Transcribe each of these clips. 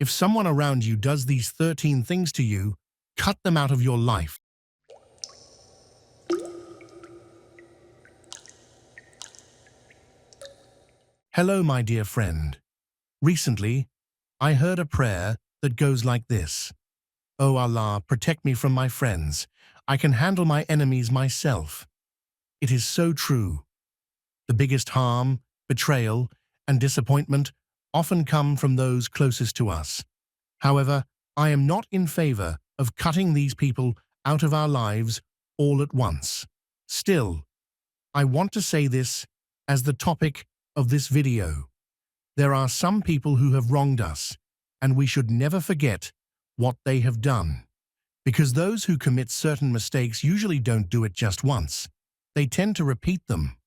If someone around you does these 13 things to you, cut them out of your life. Hello, my dear friend. Recently, I heard a prayer that goes like this. "O Allah, protect me from my friends. I can handle my enemies myself." It is so true. The biggest harm, betrayal, and disappointment often come from those closest to us. However, I am not in favor of cutting these people out of our lives all at once. Still, I want to say this as the topic of this video. There are some people who have wronged us, and we should never forget what they have done. Because those who commit certain mistakes usually don't do it just once. They tend to repeat them.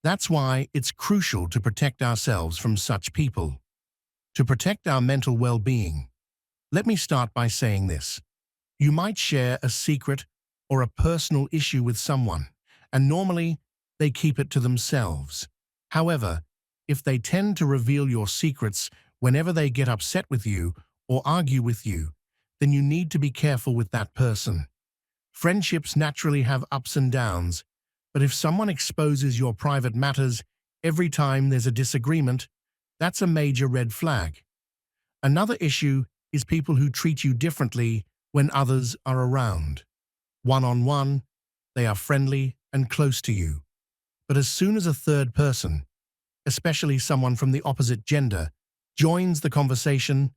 That's why it's crucial to protect ourselves from such people. To protect our mental well-being, let me start by saying this. You might share a secret or a personal issue with someone, and normally they keep it to themselves. However, if they tend to reveal your secrets whenever they get upset with you or argue with you, then you need to be careful with that person. Friendships naturally have ups and downs, but if someone exposes your private matters every time there's a disagreement, that's a major red flag. Another issue is people who treat you differently when others are around. One-on-one, they are friendly and close to you. But as soon as a third person, especially someone from the opposite gender, joins the conversation,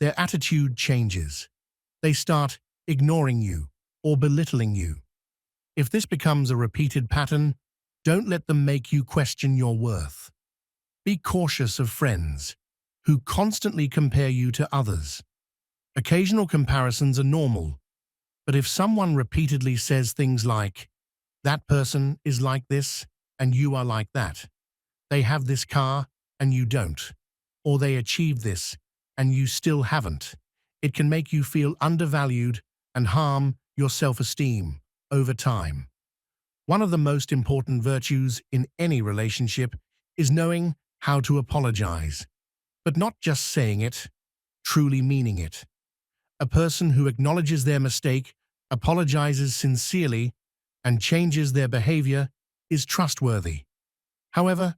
their attitude changes. They start ignoring you or belittling you. If this becomes a repeated pattern, don't let them make you question your worth. Be cautious of friends who constantly compare you to others. Occasional comparisons are normal, but if someone repeatedly says things like, "That person is like this and you are like that," "They have this car and you don't," or "They achieved this and you still haven't," it can make you feel undervalued and harm your self-esteem over time. One of the most important virtues in any relationship is knowing how to apologize, but not just saying it, truly meaning it. A person who acknowledges their mistake, apologizes sincerely, and changes their behavior is trustworthy. However,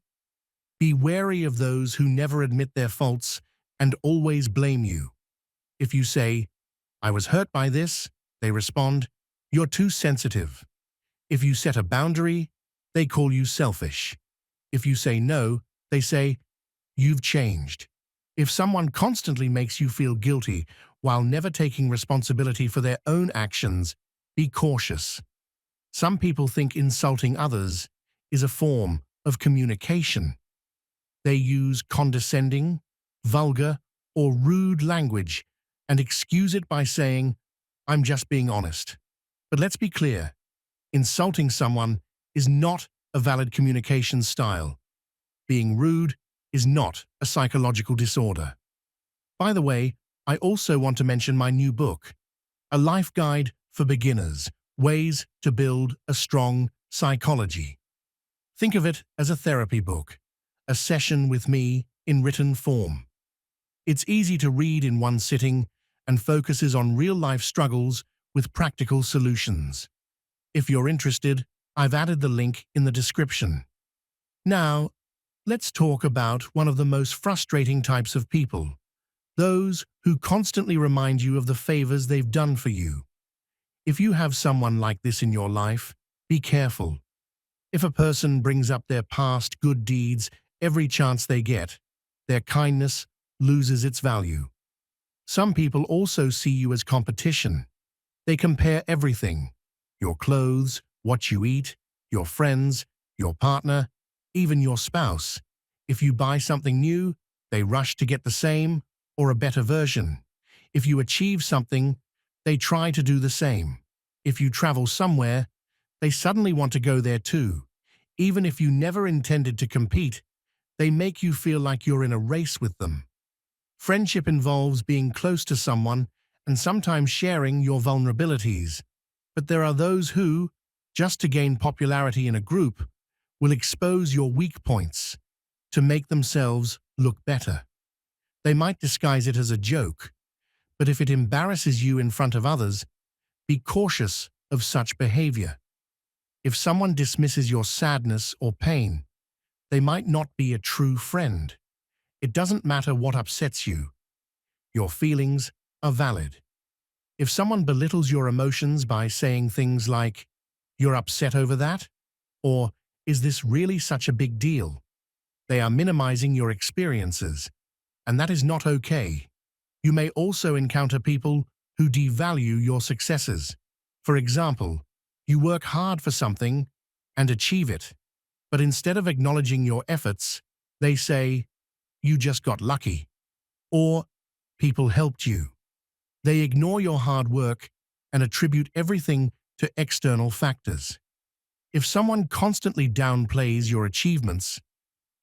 be wary of those who never admit their faults and always blame you. If you say, "I was hurt by this," they respond, "You're too sensitive." If you set a boundary, they call you selfish. If you say no, they say, "You've changed." If someone constantly makes you feel guilty while never taking responsibility for their own actions, be cautious. Some people think insulting others is a form of communication. They use condescending, vulgar, or rude language and excuse it by saying, "I'm just being honest." But let's be clear, insulting someone is not a valid communication style. Being rude is not a psychological disorder. By the way, I also want to mention my new book, A Life Guide for Beginners, Ways to Build a Strong Psychology. Think of it as a therapy book, a session with me in written form. It's easy to read in one sitting and focuses on real-life struggles with practical solutions. If you're interested, I've added the link in the description. Now, let's talk about one of the most frustrating types of people, those who constantly remind you of the favors they've done for you. If you have someone like this in your life, be careful. If a person brings up their past good deeds every chance they get, their kindness loses its value. Some people also see you as competition. They compare everything: your clothes, what you eat, your friends, your partner, even your spouse. If you buy something new, they rush to get the same or a better version. If you achieve something, they try to do the same. If you travel somewhere, they suddenly want to go there too. Even if you never intended to compete, they make you feel like you're in a race with them. Friendship involves being close to someone and sometimes sharing your vulnerabilities. But there are those who, just to gain popularity in a group, will expose your weak points to make themselves look better. They might disguise it as a joke, but if it embarrasses you in front of others, be cautious of such behavior. If someone dismisses your sadness or pain, they might not be a true friend. It doesn't matter what upsets you. Your feelings are valid. If someone belittles your emotions by saying things like, "You're upset over that?" or "Is this really such a big deal?" they are minimizing your experiences, and that is not okay. You may also encounter people who devalue your successes. For example, you work hard for something and achieve it, but instead of acknowledging your efforts, they say, "You just got lucky," or "People helped you." They ignore your hard work and attribute everything to external factors. If someone constantly downplays your achievements,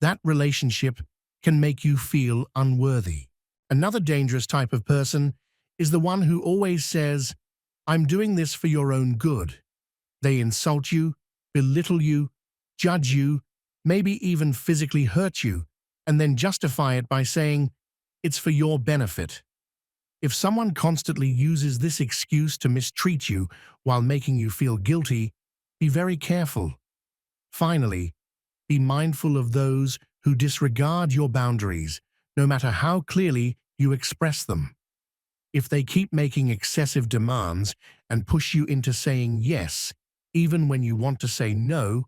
that relationship can make you feel unworthy. Another dangerous type of person is the one who always says, "I'm doing this for your own good." They insult you, belittle you, judge you, maybe even physically hurt you, and then justify it by saying, "It's for your benefit." If someone constantly uses this excuse to mistreat you while making you feel guilty, be very careful. Finally, be mindful of those who disregard your boundaries, no matter how clearly you express them. If they keep making excessive demands and push you into saying yes, even when you want to say no,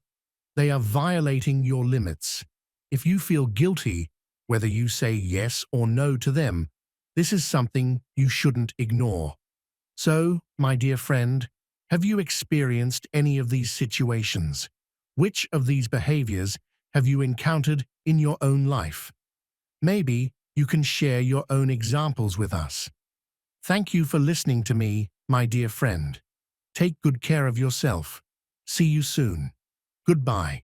they are violating your limits. If you feel guilty, whether you say yes or no to them, this is something you shouldn't ignore. So, my dear friend, have you experienced any of these situations? Which of these behaviors have you encountered in your own life? Maybe you can share your own examples with us. Thank you for listening to me, my dear friend. Take good care of yourself. See you soon. Goodbye.